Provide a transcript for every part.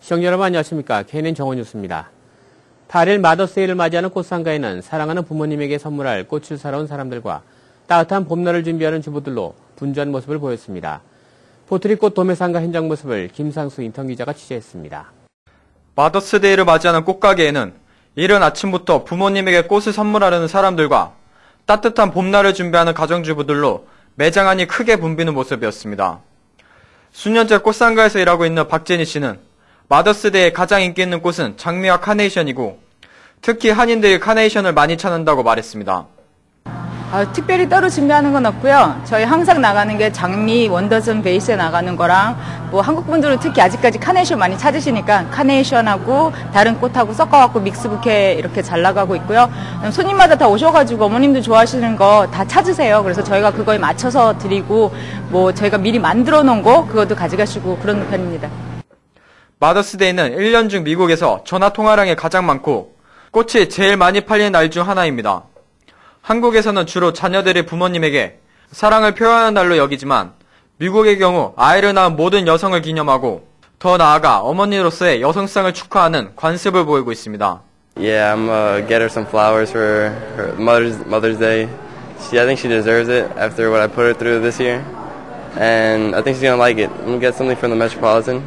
시청자 여러분 안녕하십니까. KNN 정원뉴스입니다. 8일 마더스데이를 맞이하는 꽃상가에는 사랑하는 부모님에게 선물할 꽃을 사러 온 사람들과 따뜻한 봄날을 준비하는 주부들로 분주한 모습을 보였습니다. 포트리꽃 도매상가 현장 모습을 김상수 인턴 기자가 취재했습니다. 마더스데이를 맞이하는 꽃가게에는 이른 아침부터 부모님에게 꽃을 선물하려는 사람들과 따뜻한 봄날을 준비하는 가정주부들로 매장 안이 크게 붐비는 모습이었습니다. 수년째 꽃상가에서 일하고 있는 박재니 씨는 마더스데이에 가장 인기 있는 꽃은 장미와 카네이션이고 특히 한인들이 카네이션을 많이 찾는다고 말했습니다. 특별히 따로 준비하는 건 없고요. 저희 항상 나가는 게 장미 원더슨 베이스에 나가는 거랑 뭐 한국 분들은 특히 아직까지 카네이션 많이 찾으시니까 카네이션하고 다른 꽃하고 섞어갖고 믹스 부케 이렇게 잘 나가고 있고요. 손님마다 다 오셔가지고 어머님들 좋아하시는 거 다 찾으세요. 그래서 저희가 그거에 맞춰서 드리고 뭐 저희가 미리 만들어 놓은 거 그것도 가져가시고 그런 편입니다. 마더스데이는 1년 중 미국에서 전화 통화량이 가장 많고 꽃이 제일 많이 팔리는 날 중 하나입니다. 한국에서는 주로 자녀들이 부모님에게 사랑을 표현하는 날로 여기지만 미국의 경우 아이를 낳은 모든 여성을 기념하고 더 나아가 어머니로서의 여성성을 축하하는 관습을 보이고 있습니다. Yeah, I'm gonna get her some flowers for her Mother's Day. I think she deserves it after what I put her through this year. And I think she's gonna like it. I'm gonna get something from the Metropolitan.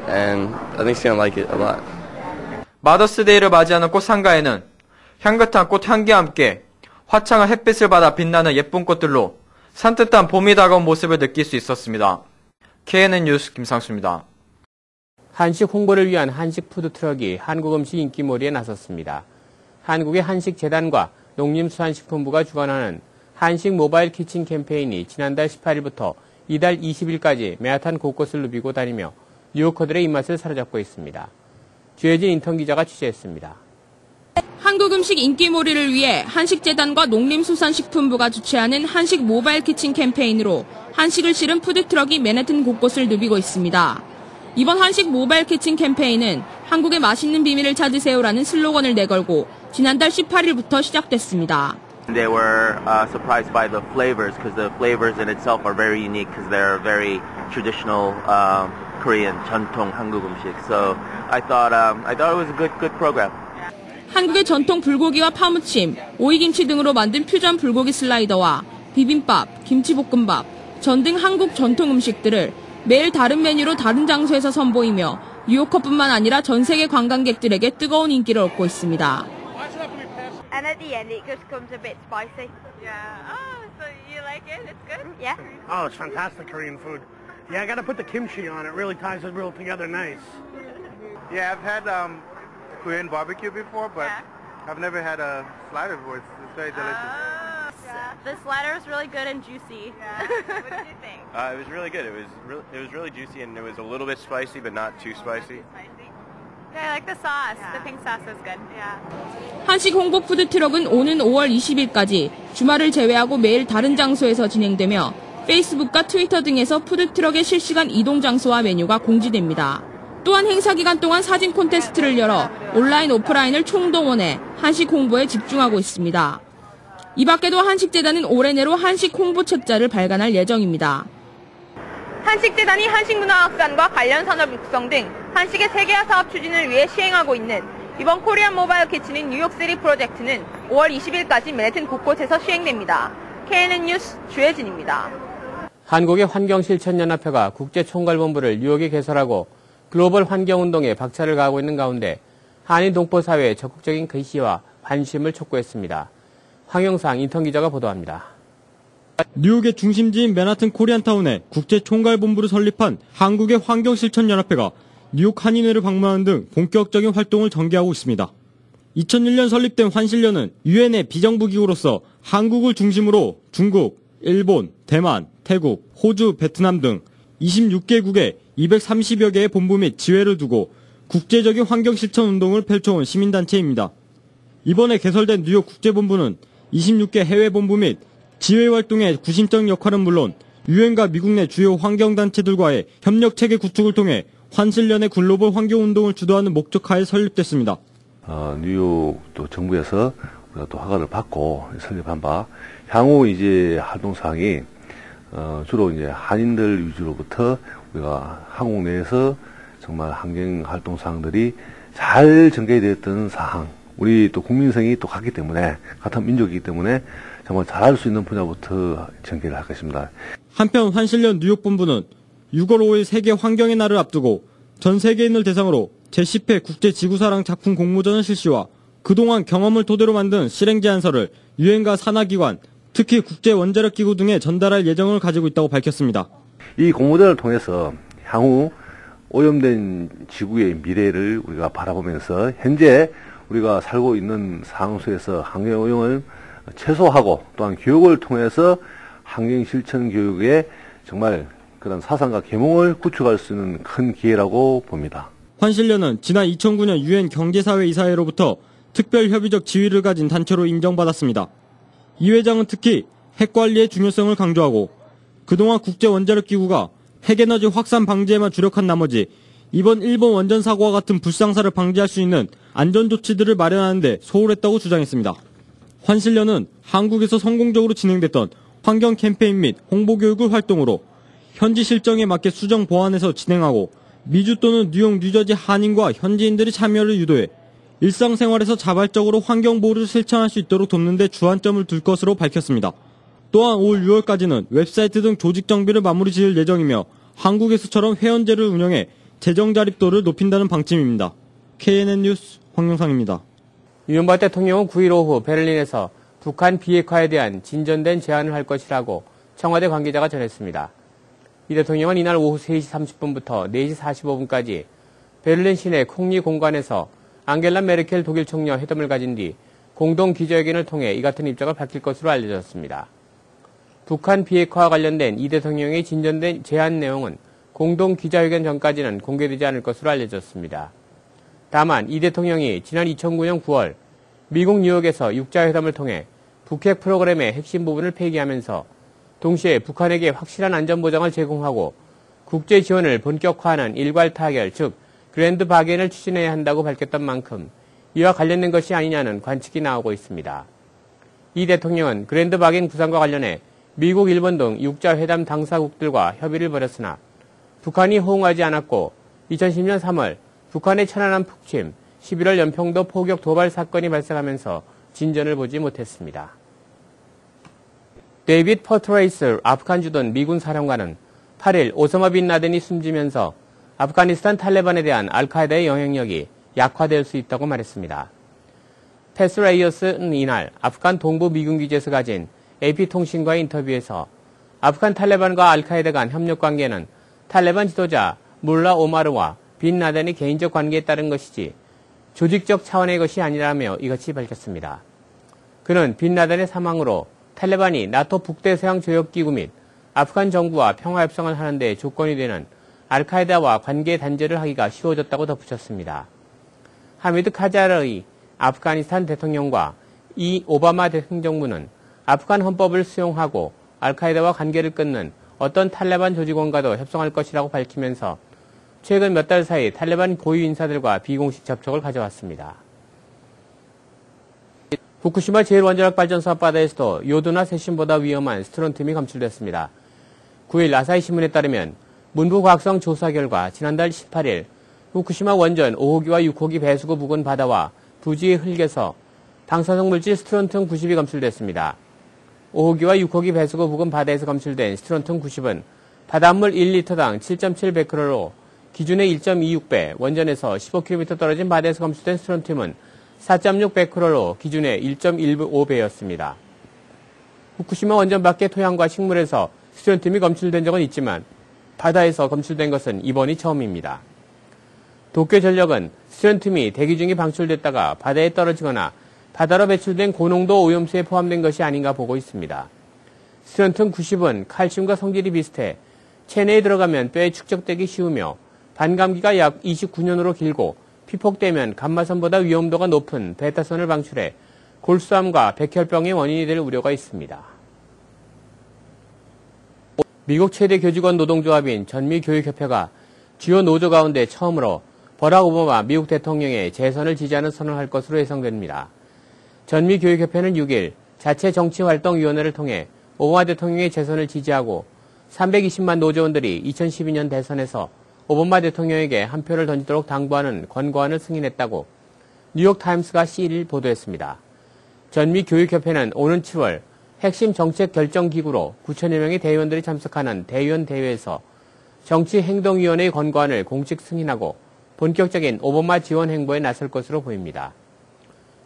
And I think she's gonna like it a lot. 마더스데이를 맞이하는 꽃 상가에는 향긋한 꽃 향기와 함께 화창한 햇빛을 받아 빛나는 예쁜 꽃들로 산뜻한 봄이 다가온 모습을 느낄 수 있었습니다. KNN 뉴스 김상수입니다. 한식 홍보를 위한 한식 푸드트럭이 한국 음식 인기몰이에 나섰습니다. 한국의 한식재단과 농림수산식품부가 주관하는 한식 모바일 키친 캠페인이 지난달 18일부터 이달 20일까지 맨하탄 곳곳을 누비고 다니며 뉴요커들의 입맛을 사로잡고 있습니다. 주혜진 인턴 기자가 취재했습니다. 한국 음식 인기몰이를 위해 한식재단과 농림수산식품부가 주최하는 한식 모바일 키친 캠페인으로 한식을 실은 푸드트럭이 맨해튼 곳곳을 누비고 있습니다. 이번 한식 모바일 키친 캠페인은 한국의 맛있는 비밀을 찾으세요라는 슬로건을 내걸고 지난달 18일부터 시작됐습니다. They were surprised by the flavors because the flavors in itself are very unique because they're very traditional Korean 전통 한국 음식. So I thought it was a good program. 한국의 전통 불고기와 파무침, 오이김치 등으로 만든 퓨전 불고기 슬라이더와 비빔밥, 김치볶음밥, 전 등 한국 전통 음식들을 매일 다른 메뉴로 다른 장소에서 선보이며 뉴요커뿐만 아니라 전 세계 관광객들에게 뜨거운 인기를 얻고 있습니다. And at the end it just comes a bit spicy. Yeah. Oh, so you like it? It's good? Yeah. Oh, it's fantastic Korean food. Yeah, I gotta put the kimchi on. It really ties it real together nice. Yeah, I've had Korean barbecue before, but I've never had a slider before. It's very delicious. Yeah. The slider was really good and juicy. Yeah. What did you think? It was really good. It was really juicy and it was a little bit spicy, but not too spicy. Yeah, I like the sauce. Yeah. The pink sauce was good. Yeah. 한식 홍보 푸드트럭은 오는 5월 20일까지 주말을 제외하고 매일 다른 장소에서 진행되며 페이스북과 트위터 등에서 푸드트럭의 실시간 이동 장소와 메뉴가 공지됩니다. 또한 행사 기간 동안 사진 콘테스트를 열어 온라인, 오프라인을 총동원해 한식 홍보에 집중하고 있습니다. 이 밖에도 한식재단은 올해 내로 한식 홍보 책자를 발간할 예정입니다. 한식재단이 한식문화학관과 관련 산업 육성 등 한식의 세계화 사업 추진을 위해 시행하고 있는 이번 코리안 모바일 키친인 뉴욕시티 프로젝트는 5월 20일까지 맨해튼 곳곳에서 시행됩니다. KNN 뉴스 주혜진입니다. 한국의 환경실천연합회가 국제총괄본부를 뉴욕에 개설하고 글로벌 환경운동에 박차를 가하고 있는 가운데 한인 동포사회의 적극적인 개시와 관심을 촉구했습니다. 황영상 인턴 기자가 보도합니다. 뉴욕의 중심지인 맨하튼 코리안타운에 국제총괄본부를 설립한 한국의 환경실천연합회가 뉴욕 한인회를 방문하는 등 본격적인 활동을 전개하고 있습니다. 2001년 설립된 환실련은 유엔의 비정부기구로서 한국을 중심으로 중국, 일본, 대만, 태국, 호주, 베트남 등 26개국에 230여 개의 본부 및 지회를 두고 국제적인 환경실천 운동을 펼쳐온 시민단체입니다. 이번에 개설된 뉴욕 국제본부는 26개 해외 본부 및 지회 활동의 구심적 역할은 물론 유엔과 미국 내 주요 환경단체들과의 협력체계 구축을 통해 환실련의 글로벌 환경운동을 주도하는 목적하에 설립됐습니다. 뉴욕 또 정부에서 우리가 또 허가를 받고 설립한 바 향후 이제 활동 사항이 주로 이제 한인들 위주로부터 우리가 한국 내에서 정말 환경 활동 사항들이 잘 전개되었던 사항, 우리 또 국민성이 또 같기 때문에, 같은 민족이기 때문에 정말 잘할 수 있는 분야부터 전개를 하겠습니다. 한편 환실련 뉴욕 본부는 6월 5일 세계 환경의 날을 앞두고 전 세계인을 대상으로 제10회 국제지구사랑 작품 공모전을 실시와 그동안 경험을 토대로 만든 실행 제안서를 유엔과 산하기관, 특히 국제원자력기구 등에 전달할 예정을 가지고 있다고 밝혔습니다. 이 공모전을 통해서 향후 오염된 지구의 미래를 우리가 바라보면서 현재 우리가 살고 있는 상황에서 환경오염을 최소화하고 또한 교육을 통해서 환경실천 교육에 정말 그런 사상과 계몽을 구축할 수 있는 큰 기회라고 봅니다. 환실련은 지난 2009년 유엔 경제사회 이사회로부터 특별협의적 지위를 가진 단체로 인정받았습니다. 이 회장은 특히 핵관리의 중요성을 강조하고 그동안 국제원자력기구가 핵에너지 확산 방지에만 주력한 나머지 이번 일본 원전 사고와 같은 불상사를 방지할 수 있는 안전조치들을 마련하는 데 소홀했다고 주장했습니다. 환실련은 한국에서 성공적으로 진행됐던 환경 캠페인 및 홍보교육을 활동으로 현지 실정에 맞게 수정 보완해서 진행하고 미주 또는 뉴욕, 뉴저지 한인과 현지인들이 참여를 유도해 일상생활에서 자발적으로 환경보호를 실천할 수 있도록 돕는 데 주안점을 둘 것으로 밝혔습니다. 또한 올 6월까지는 웹사이트 등 조직 정비를 마무리 지을 예정이며 한국에서처럼 회원제를 운영해 재정 자립도를 높인다는 방침입니다. KNN 뉴스 황영상입니다. 이명박 대통령은 9일 오후 베를린에서 북한 비핵화에 대한 진전된 제안을 할 것이라고 청와대 관계자가 전했습니다. 이 대통령은 이날 오후 3시 30분부터 4시 45분까지 베를린 시내 콩리 공관에서 앙겔라 메르켈 독일 총리와 회담을 가진 뒤 공동 기자회견을 통해 이 같은 입장을 밝힐 것으로 알려졌습니다. 북한 비핵화와 관련된 이 대통령의 진전된 제안 내용은 공동 기자회견 전까지는 공개되지 않을 것으로 알려졌습니다. 다만 이 대통령이 지난 2009년 9월 미국 뉴욕에서 육자회담을 통해 북핵 프로그램의 핵심 부분을 폐기하면서 동시에 북한에게 확실한 안전보장을 제공하고 국제 지원을 본격화하는 일괄 타결, 즉 그랜드 바겐을 추진해야 한다고 밝혔던 만큼 이와 관련된 것이 아니냐는 관측이 나오고 있습니다. 이 대통령은 그랜드 바겐 구상과 관련해 미국, 일본 등 육자회담 당사국들과 협의를 벌였으나 북한이 호응하지 않았고 2010년 3월 북한의 천안함 북침, 11월 연평도 포격 도발 사건이 발생하면서 진전을 보지 못했습니다. 데이빗 퍼트레이스 아프간 주둔 미군 사령관은 8일 오사마 빈 라덴이 숨지면서 아프가니스탄 탈레반에 대한 알카에다의 영향력이 약화될 수 있다고 말했습니다. 패스레이어스는 이날 아프간 동부 미군 기지에서 가진 AP통신과의 인터뷰에서 아프간 탈레반과 알카에다 간 협력 관계는 탈레반 지도자 물라 오마르와 빈 라덴의 개인적 관계에 따른 것이지 조직적 차원의 것이 아니라며 이같이 밝혔습니다. 그는 빈 라덴의 사망으로 탈레반이 나토 북대서양 조약기구 및 아프간 정부와 평화협상을 하는 데 조건이 되는 알카에다와 관계 단절을 하기가 쉬워졌다고 덧붙였습니다. 하미드 카자르의 아프가니스탄 대통령과 이 오바마 행정부는 아프간 헌법을 수용하고 알카에다와 관계를 끊는 어떤 탈레반 조직원과도 협상할 것이라고 밝히면서 최근 몇 달 사이 탈레반 고위 인사들과 비공식 접촉을 가져왔습니다. 후쿠시마 제1원자력발전소 앞바다에서도 요도나 세슘보다 위험한 스트론튬이 검출됐습니다. 9일 아사히 신문에 따르면 문부과학성 조사 결과 지난달 18일 후쿠시마 원전 5호기와 6호기 배수구 부근 바다와 부지의 흙에서 방사성 물질 스트론튬 90이 검출됐습니다. 5호기와 6호기 배수구 부근 바다에서 검출된 스트론튬 90은 바닷물 1리터당 7.7베크럴로 기준의 1.26배, 원전에서 15km 떨어진 바다에서 검출된 스트론튬은 4.6베크럴로 기준의 1.15배였습니다. 후쿠시마 원전 밖의 토양과 식물에서 스트론튬이 검출된 적은 있지만 바다에서 검출된 것은 이번이 처음입니다. 도쿄전력은 스트론튬이 대기 중에 방출됐다가 바다에 떨어지거나 바다로 배출된 고농도 오염수에 포함된 것이 아닌가 보고 있습니다. 스트론튬 90은 칼슘과 성질이 비슷해 체내에 들어가면 뼈에 축적되기 쉬우며 반감기가 약 29년으로 길고 피폭되면 감마선보다 위험도가 높은 베타선을 방출해 골수암과 백혈병의 원인이 될 우려가 있습니다. 미국 최대 교직원 노동조합인 전미교육협회가 주요 노조 가운데 처음으로 버락 오바마 미국 대통령의 재선을 지지하는 선언을 할 것으로 예상됩니다. 전미교육협회는 6일 자체 정치활동위원회를 통해 오바마 대통령의 재선을 지지하고 320만 노조원들이 2012년 대선에서 오바마 대통령에게 한 표를 던지도록 당부하는 권고안을 승인했다고 뉴욕타임스가 7일 보도했습니다. 전미 교육협회는 오는 7월 핵심 정책 결정기구로 9천여 명의 대의원들이 참석하는 대의원 대회에서 정치행동위원회의 권고안을 공식 승인하고 본격적인 오바마 지원 행보에 나설 것으로 보입니다.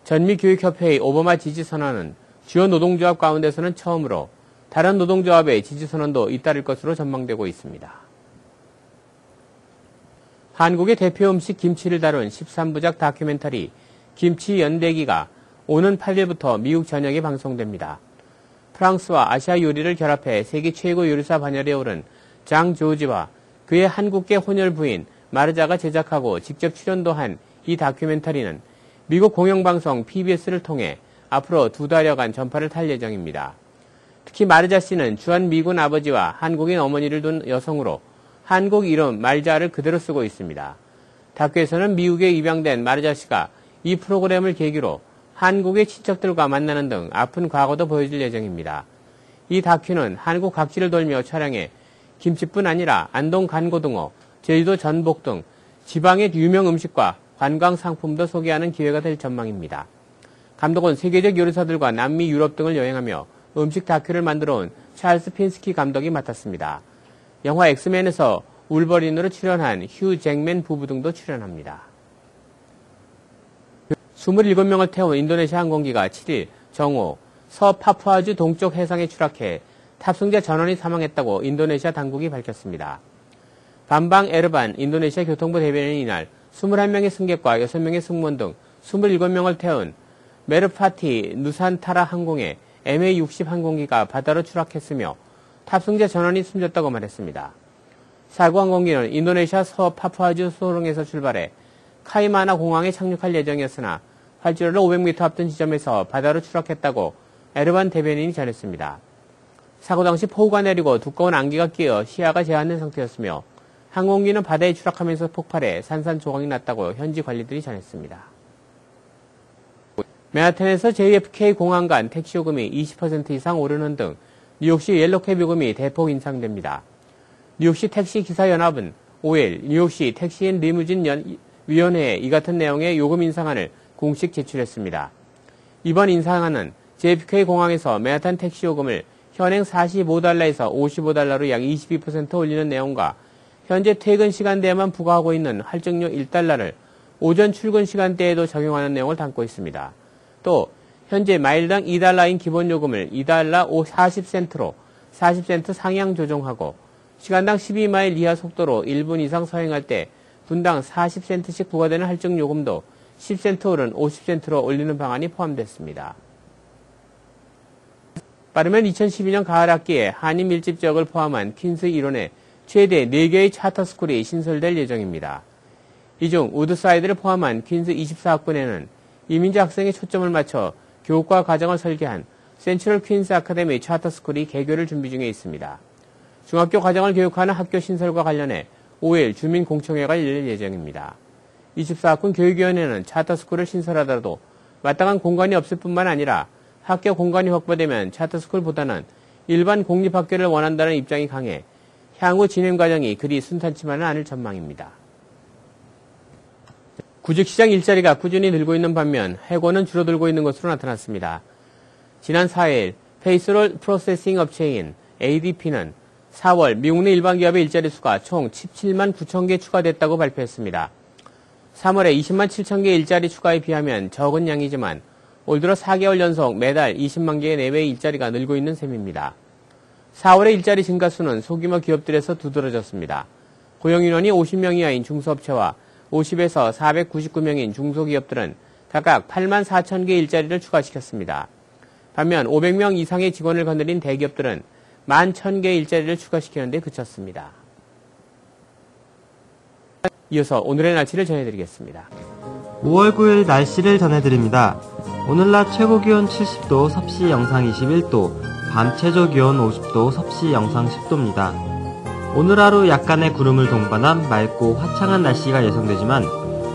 전미 교육협회의 오바마 지지 선언은 주요 노동조합 가운데서는 처음으로 다른 노동조합의 지지 선언도 잇따를 것으로 전망되고 있습니다. 한국의 대표 음식 김치를 다룬 13부작 다큐멘터리 김치 연대기가 오는 8일부터 미국 전역에 방송됩니다. 프랑스와 아시아 요리를 결합해 세계 최고 요리사 반열에 오른 장 조지와 그의 한국계 혼혈 부인 마르자가 제작하고 직접 출연도 한 이 다큐멘터리는 미국 공영방송 PBS를 통해 앞으로 2달여간 전파를 탈 예정입니다. 특히 마르자 씨는 주한 미군 아버지와 한국인 어머니를 둔 여성으로 한국 이름 말자를 그대로 쓰고 있습니다. 다큐에서는 미국에 입양된 마르자 씨가 이 프로그램을 계기로 한국의 친척들과 만나는 등 아픈 과거도 보여줄 예정입니다. 이 다큐는 한국 각지를 돌며 촬영해 김치뿐 아니라 안동 간고등어, 제주도 전복 등 지방의 유명 음식과 관광 상품도 소개하는 기회가 될 전망입니다. 감독은 세계적 요리사들과 남미, 유럽 등을 여행하며 음식 다큐를 만들어온 찰스 핀스키 감독이 맡았습니다. 영화 엑스맨에서 울버린으로 출연한 휴 잭맨 부부 등도 출연합니다. 27명을 태운 인도네시아 항공기가 7일 정오 서파푸아주 동쪽 해상에 추락해 탑승자 전원이 사망했다고 인도네시아 당국이 밝혔습니다. 밤방 에르반 인도네시아 교통부 대변인이 이날 21명의 승객과 6명의 승무원 등 27명을 태운 메르파티 누산타라 항공의 MA-60 항공기가 바다로 추락했으며 탑승자 전원이 숨졌다고 말했습니다. 사고 항공기는 인도네시아 서파푸아주 소롱에서 출발해 카이마나 공항에 착륙할 예정이었으나 활주로를 500m 앞둔 지점에서 바다로 추락했다고 에르반 대변인이 전했습니다. 사고 당시 폭우가 내리고 두꺼운 안개가 끼어 시야가 제한된 상태였으며 항공기는 바다에 추락하면서 폭발해 산산조각이 났다고 현지 관리들이 전했습니다. 맨하탄에서 JFK 공항 간 택시 요금이 20% 이상 오르는 등 뉴욕시 옐로캡 요금이 대폭 인상됩니다. 뉴욕시 택시기사연합은 5일 뉴욕시 택시 앤 리무진 위원회에 이 같은 내용의 요금 인상안을 공식 제출했습니다. 이번 인상안은 JFK 공항에서 맨하탄 택시 요금을 현행 45달러에서 55달러로 약 22% 올리는 내용과 현재 퇴근 시간대에만 부과하고 있는 할증료 1달러를 오전 출근 시간대에도 적용하는 내용을 담고 있습니다. 또 현재 마일당 2달러인 기본요금을 2달러 40센트로 40센트 상향 조정하고 시간당 12마일 이하 속도로 1분 이상 서행할 때 분당 40센트씩 부과되는 할증요금도 10센트 오른 50센트로 올리는 방안이 포함됐습니다. 빠르면 2012년 가을 학기에 한인 밀집 지역을 포함한 퀸스 일원에 최대 4개의 차터스쿨이 신설될 예정입니다. 이 중 우드사이드를 포함한 퀸스 24학군에는 이민자 학생에 초점을 맞춰 교육과 과정을 설계한 센트럴 퀸스 아카데미 차터스쿨이 개교를 준비 중에 있습니다. 중학교 과정을 교육하는 학교 신설과 관련해 5일 주민공청회가 열릴 예정입니다. 24학군 교육위원회는 차터스쿨을 신설하더라도 마땅한 공간이 없을 뿐만 아니라 학교 공간이 확보되면 차터스쿨보다는 일반 공립학교를 원한다는 입장이 강해 향후 진행 과정이 그리 순탄치만은 않을 전망입니다. 구직시장 일자리가 꾸준히 늘고 있는 반면 해고는 줄어들고 있는 것으로 나타났습니다. 지난 4일 페이스롤 프로세싱 업체인 ADP는 4월 미국 내 일반 기업의 일자리 수가 총 17만 9천 개 추가됐다고 발표했습니다. 3월에 20만 7천 개의 일자리 추가에 비하면 적은 양이지만 올 들어 4개월 연속 매달 20만 개의 내외의 일자리가 늘고 있는 셈입니다. 4월의 일자리 증가 수는 소규모 기업들에서 두드러졌습니다. 고용인원이 50명 이하인 중소업체와 50에서 499명인 중소기업들은 각각 8만 4천 개의 일자리를 추가시켰습니다. 반면 500명 이상의 직원을 거느린 대기업들은 1만 1,000개의 일자리를 추가시키는 데 그쳤습니다. 이어서 오늘의 날씨를 전해드리겠습니다. 5월 9일 날씨를 전해드립니다. 오늘 낮 최고기온 70도, 섭씨 영상 21도, 밤 최저기온 50도, 섭씨 영상 10도입니다. 오늘 하루 약간의 구름을 동반한 맑고 화창한 날씨가 예상되지만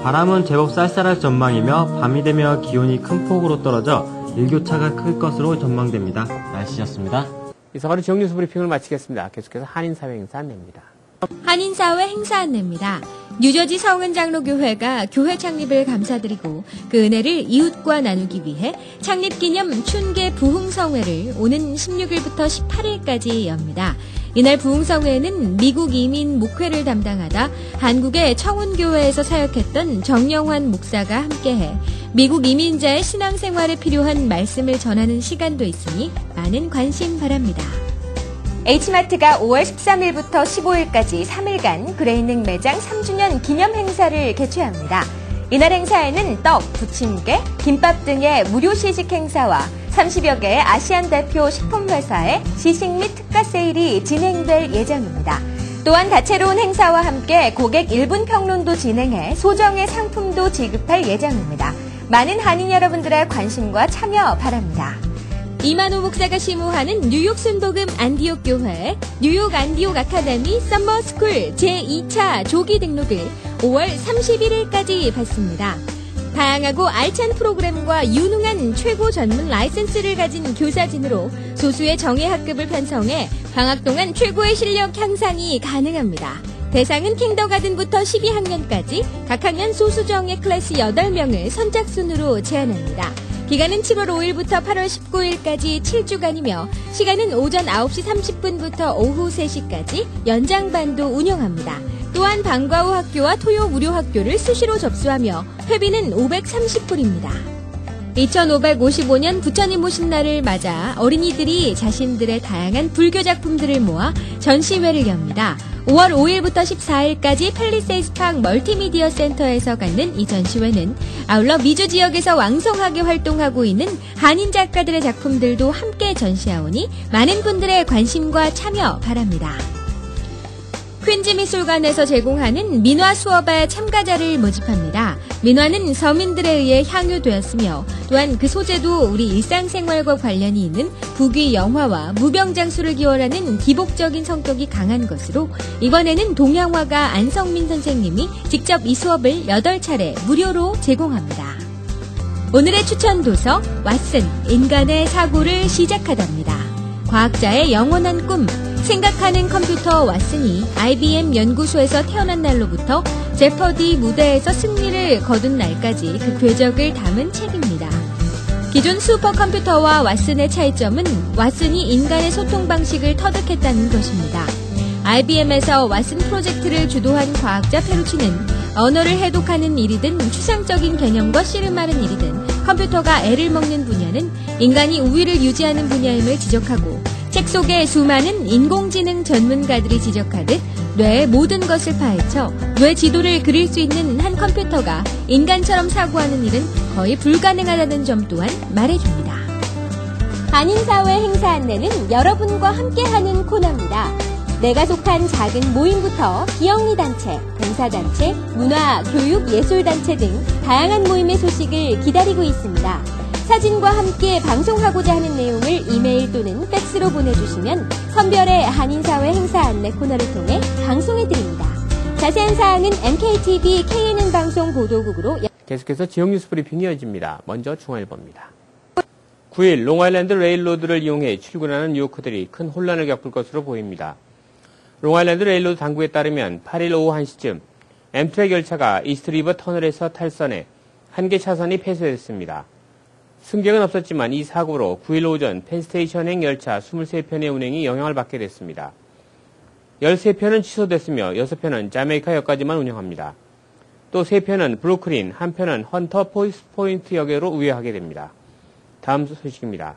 바람은 제법 쌀쌀할 전망이며 밤이 되며 기온이 큰 폭으로 떨어져 일교차가 클 것으로 전망됩니다. 날씨였습니다. 이상으로 지역뉴스 브리핑을 마치겠습니다. 계속해서 한인사회행사 안내입니다. 한인사회 행사 안내입니다. 뉴저지 성은장로교회가 교회 창립을 감사드리고 그 은혜를 이웃과 나누기 위해 창립기념 춘계 부흥성회를 오는 16일부터 18일까지 엽니다. 이날 부흥성회는 미국 이민 목회를 담당하다 한국의 청운교회에서 사역했던 정영환 목사가 함께해 미국 이민자의 신앙생활에 필요한 말씀을 전하는 시간도 있으니 많은 관심 바랍니다. H마트가 5월 13일부터 15일까지 3일간 그레이능 매장 3주년 기념 행사를 개최합니다. 이날 행사에는 떡, 부침개, 김밥 등의 무료 시식 행사와 30여 개의 아시안 대표 식품회사의 시식 및 특가 세일이 진행될 예정입니다. 또한 다채로운 행사와 함께 고객 1분 평론도 진행해 소정의 상품도 지급할 예정입니다. 많은 한인 여러분들의 관심과 참여 바랍니다. 이만호 목사가 심호하는 뉴욕 순복음 안디옥 교회 뉴욕 안디옥 아카데미 썸머스쿨 제2차 조기 등록을 5월 31일까지 받습니다. 다양하고 알찬 프로그램과 유능한 최고 전문 라이센스를 가진 교사진으로 소수의 정예 학급을 편성해 방학 동안 최고의 실력 향상이 가능합니다. 대상은 kindergarten부터 12학년까지 각 학년 소수 정예 클래스 8명을 선착순으로 제한합니다. 기간은 7월 5일부터 8월 19일까지 7주간이며 시간은 오전 9시 30분부터 오후 3시까지 연장반도 운영합니다. 또한 방과 후 학교와 토요 무료 학교를 수시로 접수하며 회비는 530불입니다. 2555년 부처님 오신 날을 맞아 어린이들이 자신들의 다양한 불교 작품들을 모아 전시회를 엽니다. 5월 5일부터 14일까지 팰리세이드 파크 멀티미디어 센터에서 갖는 이 전시회는 아울러 미주 지역에서 왕성하게 활동하고 있는 한인 작가들의 작품들도 함께 전시하오니 많은 분들의 관심과 참여 바랍니다. 퀸즈 미술관에서 제공하는 민화 수업에 참가자를 모집합니다. 민화는 서민들에 의해 향유되었으며 또한 그 소재도 우리 일상생활과 관련이 있는 북위 영화와 무병장수를 기원하는 기복적인 성격이 강한 것으로 이번에는 동양화가 안성민 선생님이 직접 이 수업을 8차례 무료로 제공합니다. 오늘의 추천 도서 왓슨, 인간의 사고를 시작하답니다. 과학자의 영원한 꿈, 생각하는 컴퓨터 왓슨이 IBM 연구소에서 태어난 날로부터 제퍼디 무대에서 승리를 거둔 날까지 그 궤적을 담은 책입니다. 기존 슈퍼컴퓨터와 왓슨의 차이점은 왓슨이 인간의 소통 방식을 터득했다는 것입니다. IBM에서 왓슨 프로젝트를 주도한 과학자 페루치는 언어를 해독하는 일이든 추상적인 개념과 씨름하는 일이든 컴퓨터가 애를 먹는 분야는 인간이 우위를 유지하는 분야임을 지적하고 책 속에 수많은 인공지능 전문가들이 지적하듯 뇌의 모든 것을 파헤쳐 뇌 지도를 그릴 수 있는 한 컴퓨터가 인간처럼 사고하는 일은 거의 불가능하다는 점 또한 말해줍니다. 한인사회 행사 안내는 여러분과 함께하는 코너입니다. 내가 속한 작은 모임부터 기영리단체, 봉사단체, 문화, 교육, 예술단체 등 다양한 모임의 소식을 기다리고 있습니다. 사진과 함께 방송하고자 하는 내용을 이메일 또는 팩스로 보내주시면 선별의 한인사회 행사 안내 코너를 통해 방송해드립니다. 자세한 사항은 MKTV KNN 방송 보도국으로 계속해서 지역 뉴스 브리핑이 이어집니다. 먼저 중앙일보입니다. 9일 롱아일랜드 레일로드를 이용해 출근하는 뉴요커들이 큰 혼란을 겪을 것으로 보입니다. 롱아일랜드 레일로드 당국에 따르면 8일 오후 1시쯤 엠트랙 열차가 이스트리버 터널에서 탈선해 한 개 차선이 폐쇄됐습니다. 승객은 없었지만 이 사고로 9일 오전 펜스테이션행 열차 23편의 운행이 영향을 받게 됐습니다. 13편은 취소됐으며 6편은 자메이카역까지만 운영합니다. 또 3편은 브루클린, 1편은 헌터 포인트 역으로 우회하게 됩니다. 다음 소식입니다.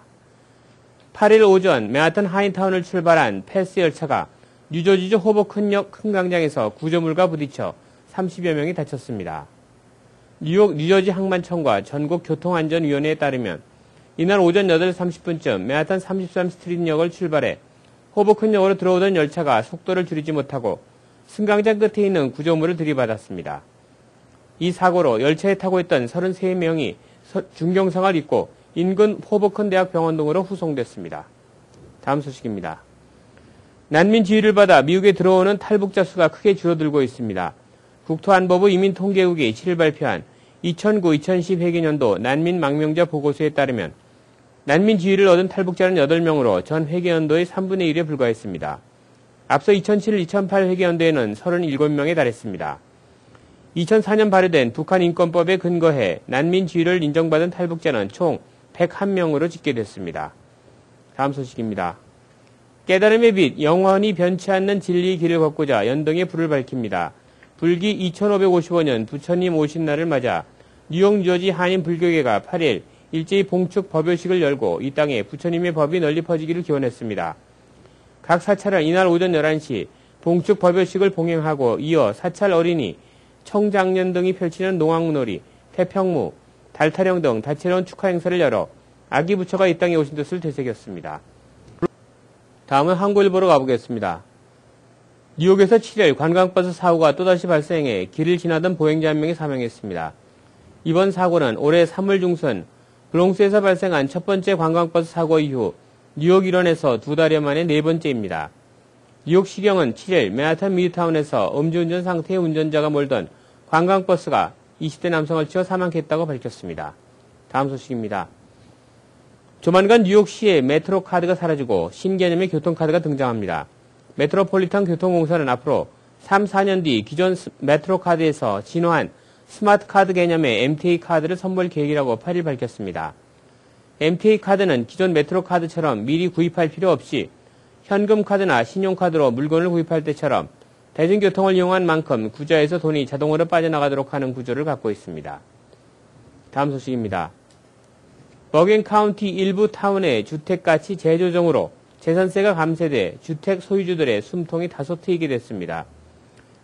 8일 오전 맨하탄 하인타운을 출발한 패스 열차가 뉴저지주 호버큰역 큰 광장에서 구조물과 부딪혀 30여 명이 다쳤습니다. 뉴욕 뉴저지 항만청과 전국교통안전위원회에 따르면 이날 오전 8시 30분쯤 맨하탄 33스트리트역을 출발해 호버큰역으로 들어오던 열차가 속도를 줄이지 못하고 승강장 끝에 있는 구조물을 들이받았습니다. 이 사고로 열차에 타고 있던 33명이 중경상을 입고 인근 호버큰 대학병원 등으로 후송됐습니다. 다음 소식입니다. 난민 지위를 받아 미국에 들어오는 탈북자 수가 크게 줄어들고 있습니다. 국토안보부 이민통계국이 7일 발표한 2009-2010 회계년도 난민 망명자 보고서에 따르면 난민 지위를 얻은 탈북자는 8명으로 전 회계연도의 3분의 1에 불과했습니다. 앞서 2007-2008 회계연도에는 37명에 달했습니다. 2004년 발의된 북한 인권법에 근거해 난민 지위를 인정받은 탈북자는 총 101명으로 집계됐습니다. 다음 소식입니다. 깨달음의 빛, 영원히 변치 않는 진리의 길을 걷고자 연등의 불을 밝힙니다. 불기 2555년 부처님 오신 날을 맞아 뉴욕 뉴저지 한인 불교계가 8일 일제히 봉축 법요식을 열고 이 땅에 부처님의 법이 널리 퍼지기를 기원했습니다. 각 사찰은 이날 오전 11시 봉축 법요식을 봉행하고 이어 사찰 어린이, 청장년 등이 펼치는 농악놀이, 태평무, 달타령 등 다채로운 축하 행사를 열어 아기 부처가 이 땅에 오신 뜻을 되새겼습니다. 다음은 한국일보로 가보겠습니다. 뉴욕에서 7일 관광버스 사고가 또다시 발생해 길을 지나던 보행자 한 명이 사망했습니다. 이번 사고는 올해 3월 중순 브롱스에서 발생한 첫 번째 관광버스 사고 이후 뉴욕 일원에서 2달여 만에 네 번째입니다. 뉴욕시경은 7일 맨하탄 미드타운에서 음주운전 상태의 운전자가 몰던 관광버스가 20대 남성을 치어 사망했다고 밝혔습니다. 다음 소식입니다. 조만간 뉴욕시의 메트로 카드가 사라지고 신개념의 교통카드가 등장합니다. 메트로폴리탄 교통공사는 앞으로 3, 4년 뒤 기존 메트로 카드에서 진화한 스마트 카드 개념의 MTA 카드를 선보일 계획이라고 8일 밝혔습니다. MTA 카드는 기존 메트로 카드처럼 미리 구입할 필요 없이 현금 카드나 신용카드로 물건을 구입할 때처럼 대중교통을 이용한 만큼 구좌에서 돈이 자동으로 빠져나가도록 하는 구조를 갖고 있습니다. 다음 소식입니다. 버겐 카운티 일부 타운의 주택가치 재조정으로 재산세가 감세돼 주택 소유주들의 숨통이 다소 트이게 됐습니다.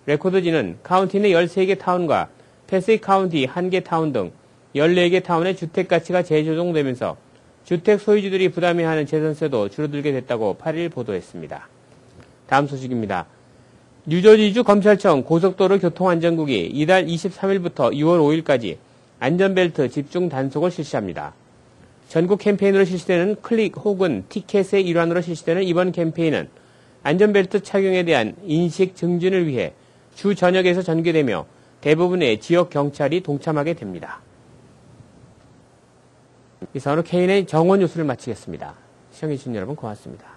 레코드지는 카운티 내 13개 타운과 패시픽 카운티 1개 타운 등 14개 타운의 주택가치가 재조정되면서 주택 소유주들이 부담해야 하는 재산세도 줄어들게 됐다고 8일 보도했습니다. 다음 소식입니다. 뉴저지주 검찰청 고속도로 교통안전국이 이달 23일부터 6월 5일까지 안전벨트 집중 단속을 실시합니다. 전국 캠페인으로 실시되는 클릭 혹은 티켓의 일환으로 실시되는 이번 캠페인은 안전벨트 착용에 대한 인식 증진을 위해 주 전역에서 전개되며 대부분의 지역 경찰이 동참하게 됩니다. 이상으로 K9 정원 뉴스를 마치겠습니다. 시청해주신 여러분 고맙습니다.